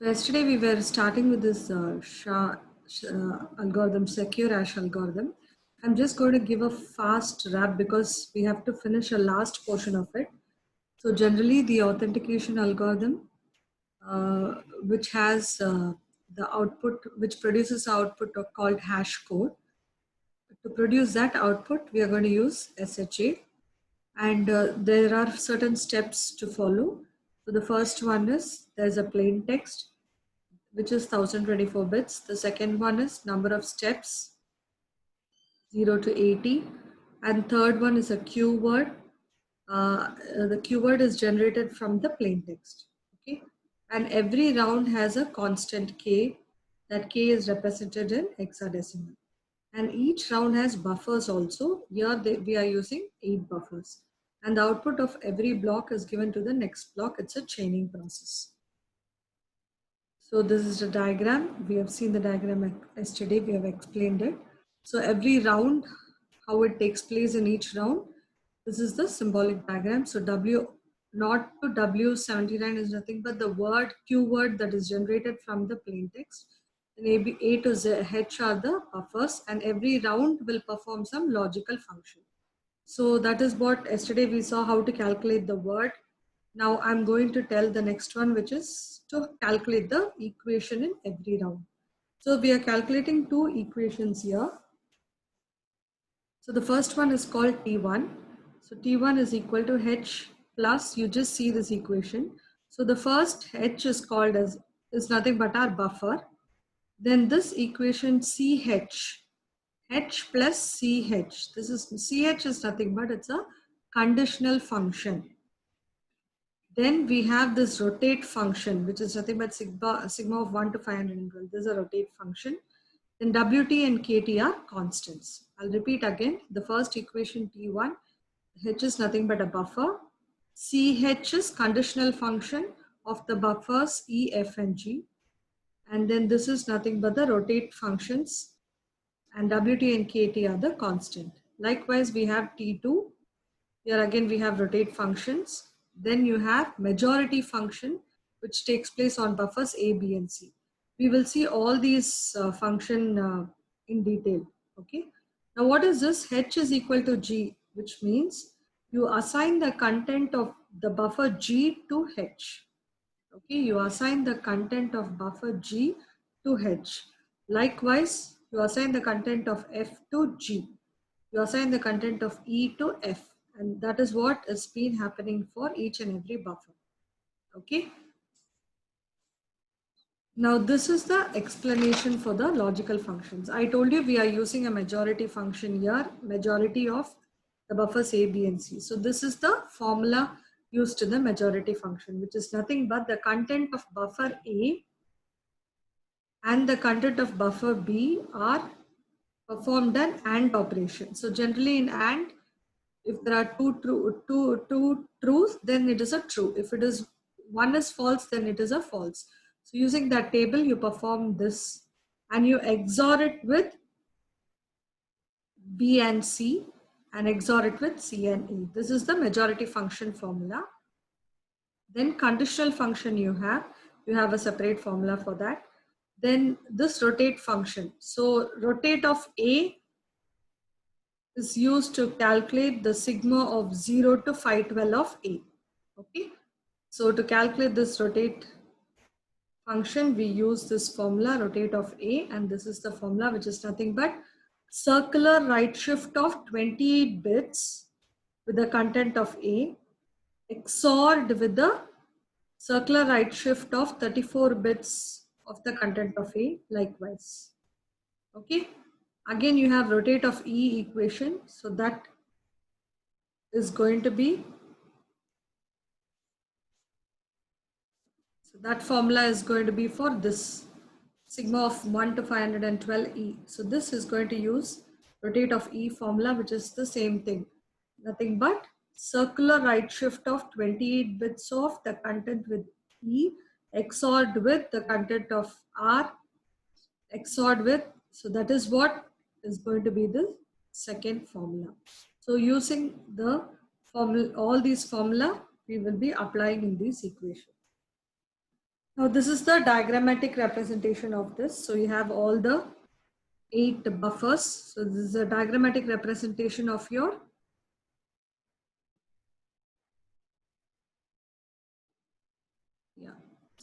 So yesterday we were starting with this algorithm, secure hash algorithm. I'm just going to give a fast wrap because we have to finish a last portion of it. So generally the authentication algorithm, which has the output, which produces output called hash code. To produce that output, we are going to use SHA, and there are certain steps to follow. So the first one is there's a plain text, which is 1024 bits. The second one is number of steps, 0 to 80. And third one is a keyword. The keyword is generated from the plain text. Okay. And every round has a constant K. That K is represented in hexadecimal. And each round has buffers also. Here we are using 8 buffers. And the output of every block is given to the next block. It's a chaining process. So this is the diagram. We have seen the diagram yesterday. We have explained it. So every round, how it takes place in each round. This is the symbolic diagram. So W0 to W79 is nothing but the word, keyword that is generated from the plain text. And A to Z, H are the buffers, and every round will perform some logical function. So that is what yesterday we saw how to calculate the word. Now I'm going to tell the next one, which is to calculate the equation in every round. So we are calculating two equations here. So the first one is called T1. So T1 is equal to H plus, you just see this equation. So the first H is called as, is nothing but our buffer. Then this equation CH, H plus CH. This is, CH is nothing but it's a conditional function. Then we have this rotate function, which is nothing but sigma of 1 to 512. This is a rotate function. Then Wt and Kt are constants. I'll repeat again. The first equation T1, H is nothing but a buffer. Ch is conditional function of the buffers E, F, and G. And then this is nothing but the rotate functions. And Wt and Kt are the constant. Likewise, we have T2. Here again we have rotate functions. Then you have majority function, which takes place on buffers A, B, and C. We will see all these function in detail. Okay. Now what is this? H is equal to G, which means you assign the content of the buffer G to H. Okay, you assign the content of buffer G to H. Likewise, you assign the content of F to G. You assign the content of E to F. And that is what has been happening for each and every buffer. Okay. Now this is the explanation for the logical functions. I told you we are using a majority function here, majority of the buffers A, B, and C. So this is the formula used in the majority function, which is nothing but the content of buffer A and the content of buffer B are performed an AND operation. So generally in AND, if there are two truths, then it is a true. If it is one is false, then it is a false. So using that table, you perform this and you XOR it with B and C and XOR it with C and E. This is the majority function formula. Then conditional function you have a separate formula for that. Then this rotate function. So rotate of A is used to calculate the sigma of 0 to 512 of A. Okay. So to calculate this rotate function, we use this formula rotate of A, and this is the formula, which is nothing but circular right shift of 28 bits with the content of A XORed with the circular right shift of 34 bits of the content of A likewise. Okay. Again, you have rotate of E equation. So that is going to be, so that formula is going to be for this sigma of 1 to 512 E. So this is going to use rotate of E formula, which is the same thing. Nothing but circular right shift of 28 bits of the content with E XORed with the content of R XORed with. So that is what is going to be the second formula. So using the formula, all these formula, we will be applying in this equation. Now this is the diagrammatic representation of this. So you have all the 8 buffers. So this is a diagrammatic representation of your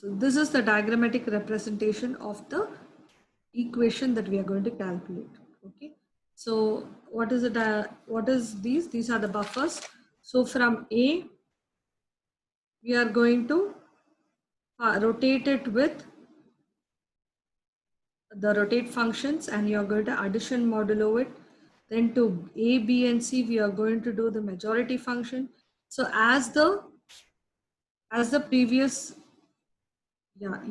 So this is the diagrammatic representation of the equation that we are going to calculate. Okay. So what is it? What is these? These are the buffers. So from A, we are going to rotate it with the rotate functions, and you are going to addition modulo it. Then to A, B, and C, we are going to do the majority function. So as the previous,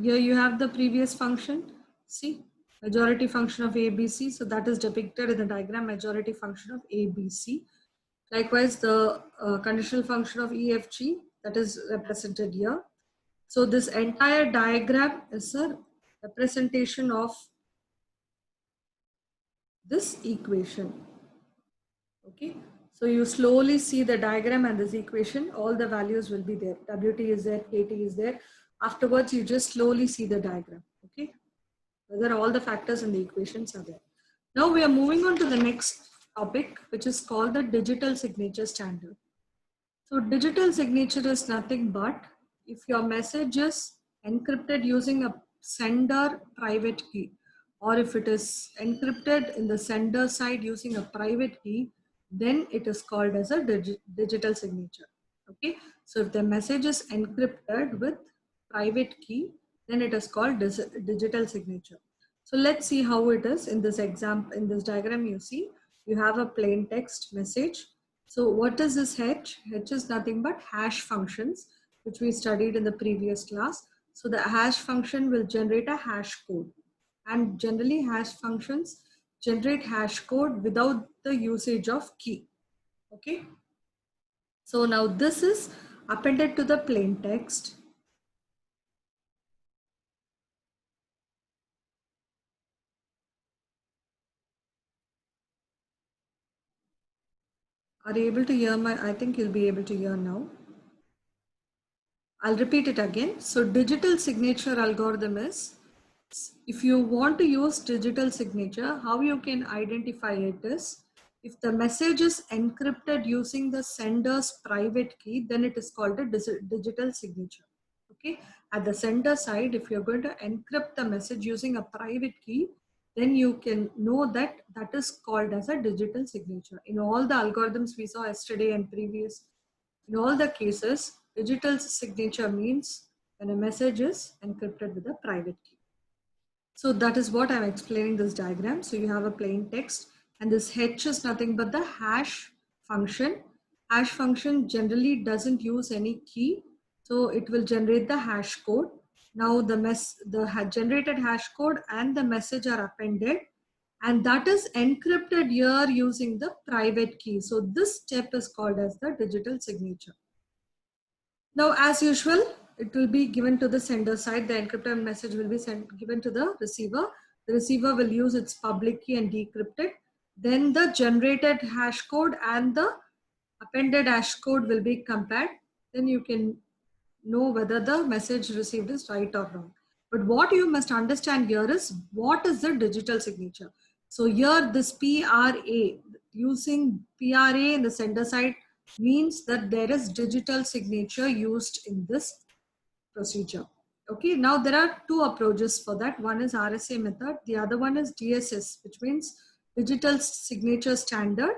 here you have the previous function. See, majority function of ABC. So that is depicted in the diagram, majority function of ABC. Likewise, the conditional function of EFG, that is represented here. So this entire diagram is a representation of this equation. Okay. So you slowly see the diagram and this equation, all the values will be there. WT is there, KT is there. Afterwards, you just slowly see the diagram. Okay. Whether all the factors in the equations are there. Now we are moving on to the next topic, which is called the digital signature standard. So digital signature is nothing but if your message is encrypted using a sender private key, or if it is encrypted in the sender side using a private key, then it is called as a digital signature. Okay. So if the message is encrypted with private key, then it is called digital signature. So let's see how it is in this example. In this diagram, you see you have a plain text message. So what is this H? H is nothing but hash functions, which we studied in the previous class. So the hash function will generate a hash code, and generally hash functions generate hash code without the usage of key. Okay. So now this is appended to the plain text. Are you able to hear I think you'll be able to hear now. I'll repeat it again. So digital signature algorithm is, if you want to use digital signature, how you can identify it is, if the message is encrypted using the sender's private key, then it is called a digital signature. Okay. At the sender side, if you're going to encrypt the message using a private key, then you can know that that is called as a digital signature. In all the algorithms we saw yesterday and previous, in all the cases, digital signature means when a message is encrypted with a private key. So that is what I'm explaining this diagram. So you have a plain text, and this H is nothing but the hash function. Hash function generally doesn't use any key, so it will generate the hash code. Now the generated hash code and the message are appended, and that is encrypted here using the private key. So this step is called as the digital signature. Now, as usual, it will be given to the sender side. The encrypted message will be given to the receiver. The receiver will use its public key and decrypt it. Then the generated hash code and the appended hash code will be compared. Then you can know whether the message received is right or wrong. But what you must understand here is, what is the digital signature? So here this PRA, using PRA in the sender side means that there is digital signature used in this procedure. Okay, now there are two approaches for that. One is RSA method, the other one is DSS, which means digital signature standard,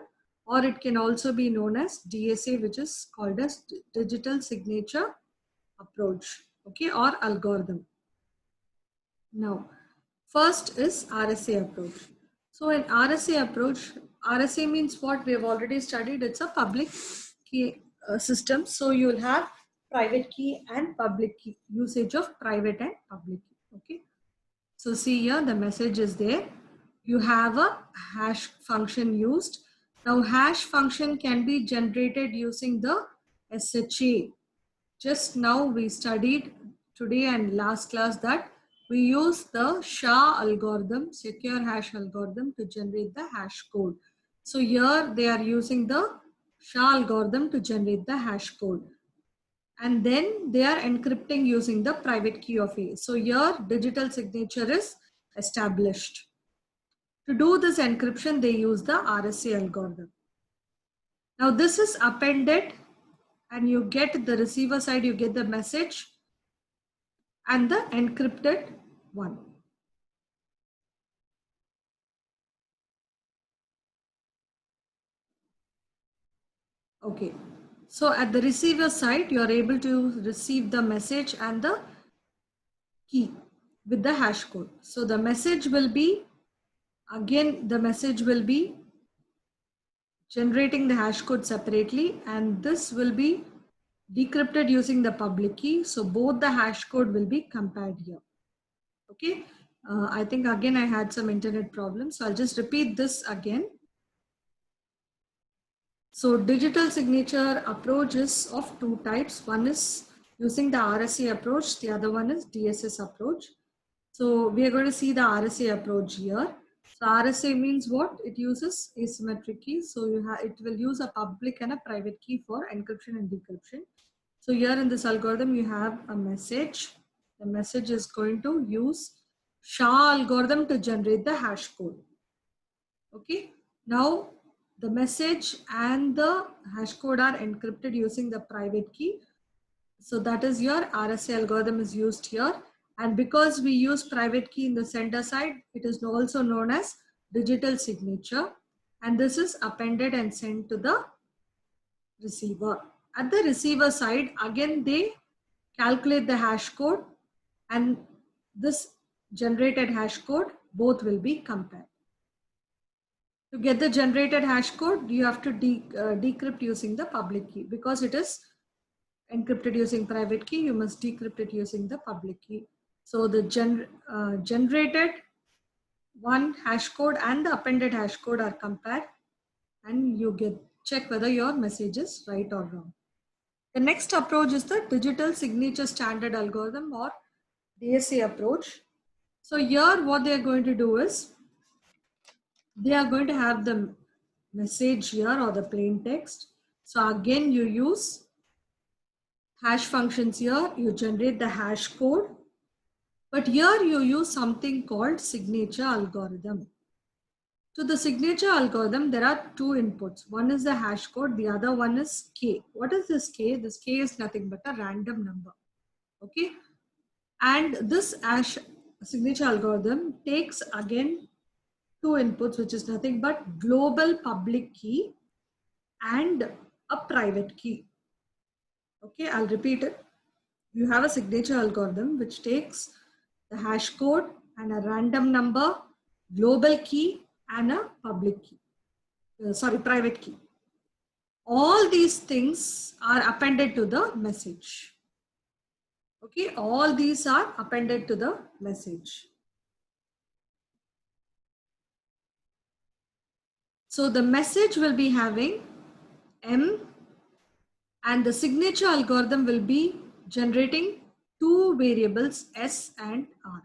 or it can also be known as DSA, which is called as digital signature approach, okay, or algorithm. Now, first is RSA approach. So in RSA approach, RSA means what we have already studied. It's a public key system. So you will have private key and public key, usage of private and public key. Okay. So see here, the message is there. You have a hash function used. Now hash function can be generated using the SHA. Just now we studied today and last class that we use the SHA algorithm, secure hash algorithm, to generate the hash code. So here they are using the SHA algorithm to generate the hash code. and then they are encrypting using the private key of A. So your digital signature is established. To do this encryption, they use the RSA algorithm. Now this is appended, and you get the receiver side, you get the message and the encrypted one. Okay, so at the receiver side, you are able to receive the message and the key with the hash code. So the message will be, again, the message will be generating the hash code separately, and this will be decrypted using the public key. So both the hash code will be compared here. Okay, I think again I had some internet problems, so I'll just repeat this again. So digital signature approach is of two types. One is using the RSA approach, the other one is DSS approach. So we are going to see the RSA approach here. So RSA means what? It uses asymmetric keys. So it will use a public and a private key for encryption and decryption. So here in this algorithm, you have a message. The message is going to use SHA algorithm to generate the hash code. Okay. Now the message and the hash code are encrypted using the private key. So that is your RSA algorithm is used here. And because we use private key in the sender side, it is also known as digital signature. And this is appended and sent to the receiver. At the receiver side, again, they calculate the hash code, and this generated hash code, both will be compared. To get the generated hash code, you have to decrypt using the public key. Because it is encrypted using private key, you must decrypt it using the public key. So the generated one hash code and the appended hash code are compared, and you check whether your message is right or wrong. The next approach is the digital signature standard algorithm, or DSA approach. So here what they are going to do is, they are going to have the message here or the plain text. So again, you use hash functions here, you generate the hash code, but here you use something called signature algorithm. To the signature algorithm, there are two inputs. One is the hash code, the other one is K. What is this K? This K is nothing but a random number. Okay. And this hash signature algorithm takes again two inputs, which is nothing but global public key and a private key. Okay, I'll repeat it. You have a signature algorithm which takes the hash code and a random number, global key, and a public key. Private key. All these things are appended to the message. Okay, all these are appended to the message. So the message will be having M, and the signature algorithm will be generating two variables S and R.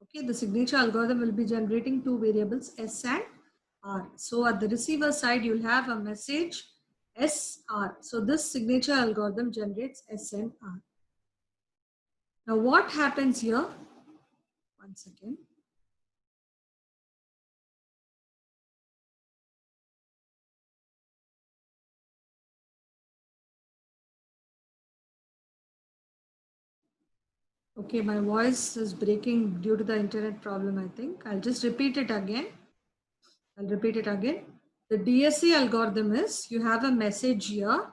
Okay, the signature algorithm will be generating two variables S and R. So at the receiver side, you'll have a message SR. So this signature algorithm generates S and R. Now what happens here? One second. Okay, my voice is breaking due to the internet problem, I think. I'll just repeat it again. The DSA algorithm is, you have a message here,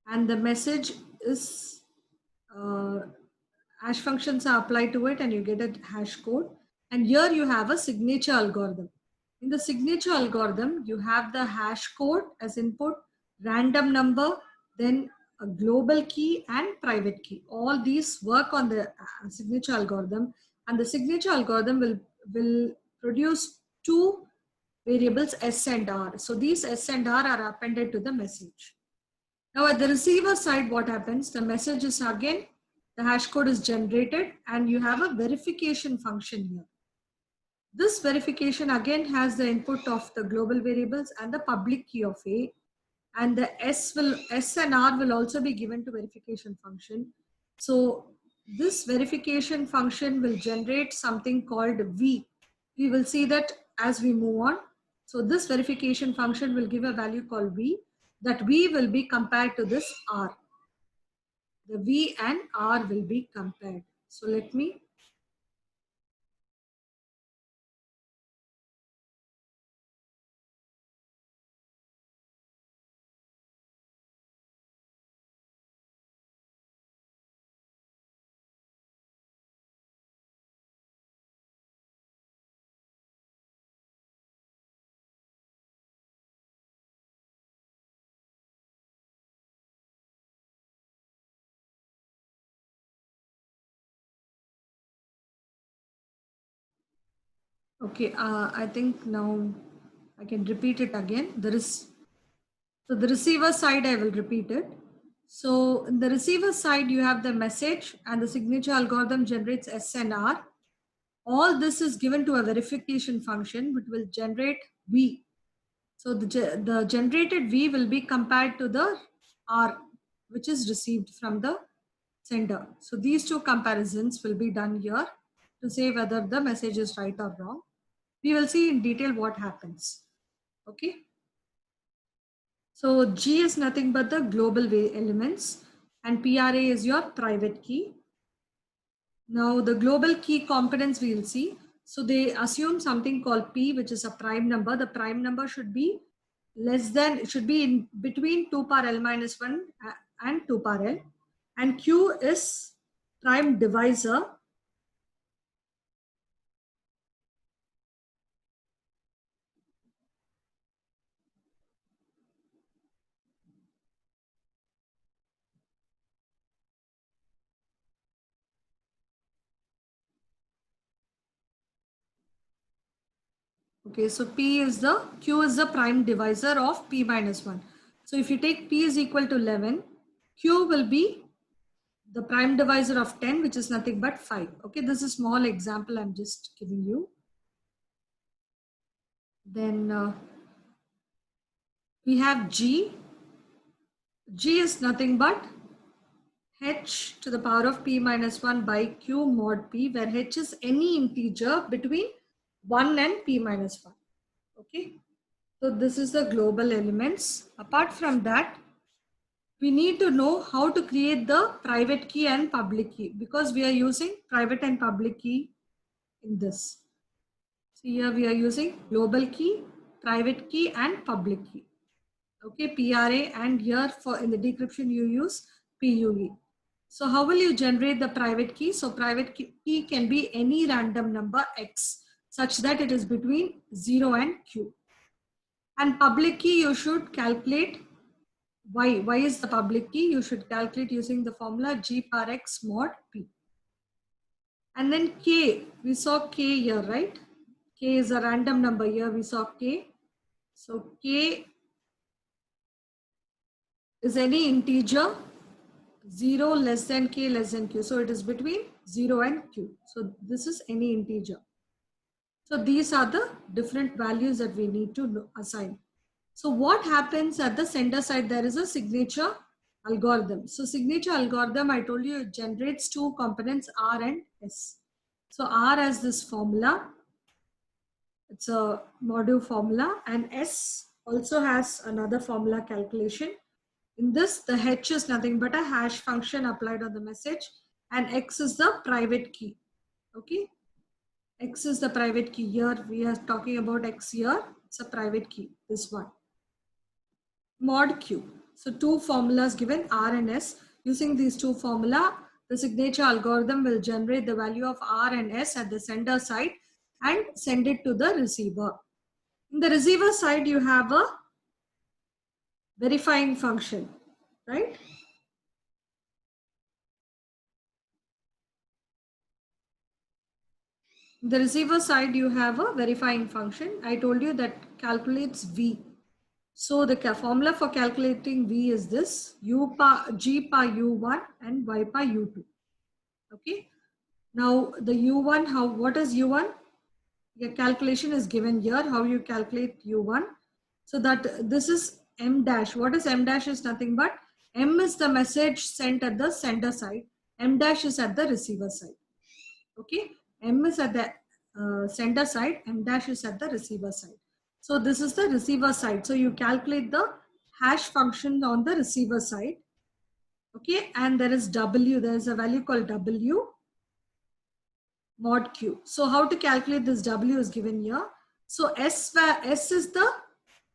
and the message is hash functions are applied to it, and you get a hash code. And here you have a signature algorithm. In the signature algorithm, you have the hash code as input, random number, then a global key and private key. All these work on the signature algorithm, and the signature algorithm will produce two variables S and R. So these S and R are appended to the message. Now at the receiver side, what happens? The message is again, the hash code is generated, and you have a verification function here. This verification again has the input of the global variables and the public key of A. and the S and R will also be given to verification function. So this verification function will generate something called V. We will see that as we move on. So this verification function will give a value called V. That V will be compared to this R. The V and R will be compared. So let me okay, I think now I can repeat it again. So the receiver side, I will repeat it. So in the receiver side, you have the message and the signature algorithm generates S and R. All this is given to a verification function which will generate V. So the generated V will be compared to the R which is received from the sender. So these two comparisons will be done here to say whether the message is right or wrong. We will see in detail what happens. Okay. So G is nothing but the global way elements and PRA is your private key. Now the global key components we will see. So they assume something called P, which is a prime number. The prime number should be less than, it should be in between 2 power L minus 1 and 2 power L. And Q is prime divisor. Okay, so Q is the prime divisor of P minus 1. So if you take P is equal to 11, Q will be the prime divisor of 10, which is nothing but 5. Okay, this is a small example I'm just giving you. Then we have G. G is nothing but h to the power of p minus 1 by q mod p, where h is any integer between 1 and p minus 1. Okay, so this is the global elements. Apart from that, we need to know how to create the private key and public key, because we are using private and public key in this. So here we are using global key, private key and public key. Okay, PRA, and here for in the decryption you use PUE. So how will you generate the private key? So private key can be any random number X such that it is between 0 and Q. And public key you should calculate Y. Y is the public key. You should calculate using the formula G power X mod P. And then K, we saw K here, right? K is a random number here. We saw K. So K is any integer 0 less than K less than Q. So it is between 0 and Q. So this is any integer. So these are the different values that we need to assign. So what happens at the sender side? There is a signature algorithm. So signature algorithm, I told you, it generates two components, R and S. So R has this formula. It's a module formula, and S also has another formula calculation. In this, the H is nothing but a hash function applied on the message, and X is the private key. Okay, X is the private key. Here we are talking about X here. It's a private key, this one. Mod Q. So two formulas given, R and S. Using these two formula, the signature algorithm will generate the value of R and S at the sender side and send it to the receiver. In the receiver side, you have a verifying function, right? In the receiver side, you have a verifying function. I told you that calculates V. So the formula for calculating V is this: U par G par U1 and Y par U2. Okay. Now the U1, what is U1? Your calculation is given here, how you calculate U1. So that this is M dash. What is M dash? Is nothing but M is the message sent at the sender side. M dash is at the receiver side. Okay. M is at the sender side. M dash is at the receiver side. So this is the receiver side. So you calculate the hash function on the receiver side. Okay. And there is W. There is a value called W mod Q. So how to calculate this W is given here. So S is the,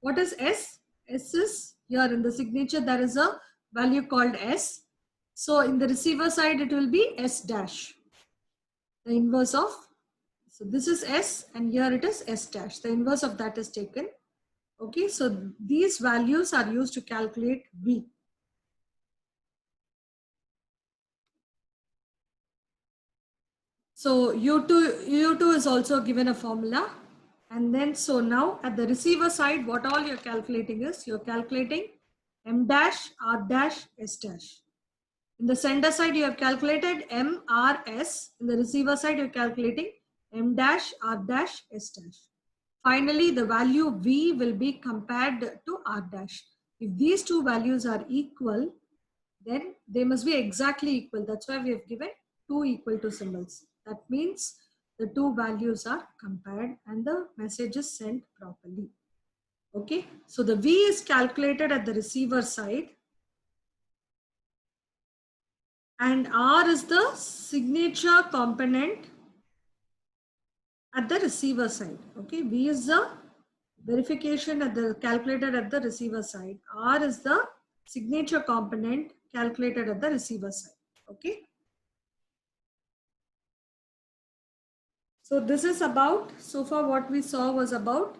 what is S? S is here in the signature, there is a value called S. So in the receiver side, it will be S dash, the inverse of, so this is S and here it is S dash. The inverse of that is taken. Okay, so these values are used to calculate V. So U2 is also given a formula. And then, so now at the receiver side, what all you're calculating is, you're calculating M dash, R dash, S dash. In the sender side, you have calculated M, R, S. In the receiver side, you're calculating M dash, R dash, S dash. Finally, the value V will be compared to R dash. If these two values are equal, then they must be exactly equal. That's why we have given two equal to symbols. That means the two values are compared and the message is sent properly. Okay, so the V is calculated at the receiver side and R is the signature component at the receiver side. Okay, V is the verification at the calculated at the receiver side. R is the signature component calculated at the receiver side. Okay. So this is about, so far what we saw was about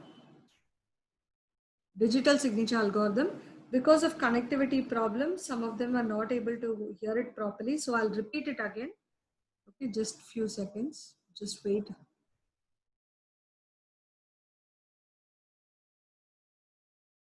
digital signature algorithm. Because of connectivity problems, some of them are not able to hear it properly. So I'll repeat it again. Okay, just few seconds, just wait.